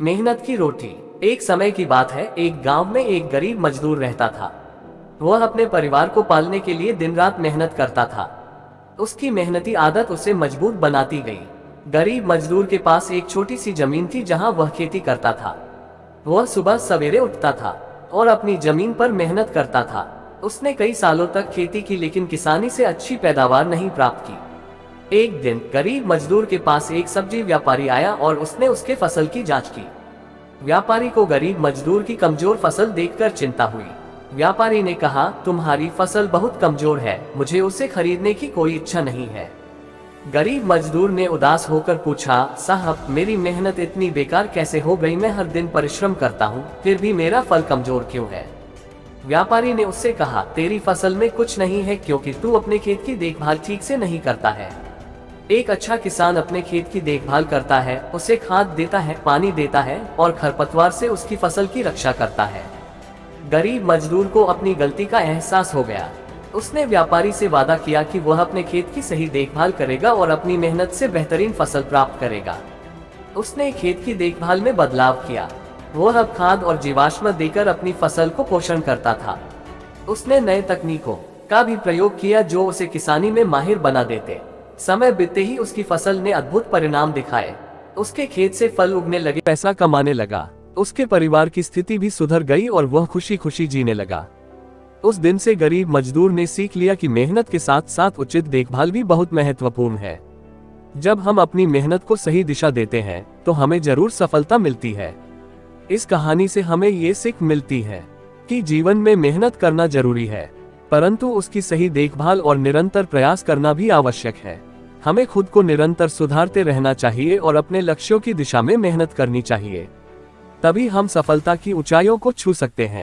मेहनत की रोटी। एक समय की बात है, एक गांव में एक गरीब मजदूर रहता था। वह अपने परिवार को पालने के लिए दिन रात मेहनत करता था। उसकी मेहनती आदत उसे मजबूत बनाती गई। गरीब मजदूर के पास एक छोटी सी जमीन थी जहां वह खेती करता था। वह सुबह सवेरे उठता था और अपनी जमीन पर मेहनत करता था। उसने कई सालों तक खेती की, लेकिन किसानी से अच्छी पैदावार नहीं प्राप्त की। एक दिन गरीब मजदूर के पास एक सब्जी व्यापारी आया और उसने उसके फसल की जांच की। व्यापारी को गरीब मजदूर की कमजोर फसल देखकर चिंता हुई। व्यापारी ने कहा, तुम्हारी फसल बहुत कमजोर है, मुझे उसे खरीदने की कोई इच्छा नहीं है। गरीब मजदूर ने उदास होकर पूछा, साहब, मेरी मेहनत इतनी बेकार कैसे हो गई? मैं हर दिन परिश्रम करता हूँ, फिर भी मेरा फल कमजोर क्यों है? व्यापारी ने उससे कहा, तेरी फसल में कुछ नहीं है, क्योंकि तू अपने खेत की देखभाल ठीक से नहीं करता है। एक अच्छा किसान अपने खेत की देखभाल करता है, उसे खाद देता है, पानी देता है और खरपतवार से उसकी फसल की रक्षा करता है। गरीब मजदूर को अपनी गलती का एहसास हो गया। उसने व्यापारी से वादा किया कि वह अपने खेत की सही देखभाल करेगा और अपनी मेहनत से बेहतरीन फसल प्राप्त करेगा। उसने खेत की देखभाल में बदलाव किया। वह अब खाद और जीवाश्म देकर अपनी फसल को पोषण करता था। उसने नए तकनीकों का भी प्रयोग किया जो उसे किसानी में माहिर बना देते। समय बीतते ही उसकी फसल ने अद्भुत परिणाम दिखाए। उसके खेत से फल उगने लगे, पैसा कमाने लगा, उसके परिवार की स्थिति भी सुधर गई और वह खुशी खुशी जीने लगा। उस दिन से गरीब मजदूर ने सीख लिया कि मेहनत के साथ साथ उचित देखभाल भी बहुत महत्वपूर्ण है। जब हम अपनी मेहनत को सही दिशा देते हैं तो हमें जरूर सफलता मिलती है। इस कहानी से हमें ये सीख मिलती है कि जीवन में मेहनत करना जरूरी है, परंतु उसकी सही देखभाल और निरंतर प्रयास करना भी आवश्यक है। हमें खुद को निरंतर सुधारते रहना चाहिए और अपने लक्ष्यों की दिशा में मेहनत करनी चाहिए। तभी हम सफलता की ऊंचाइयों को छू सकते हैं।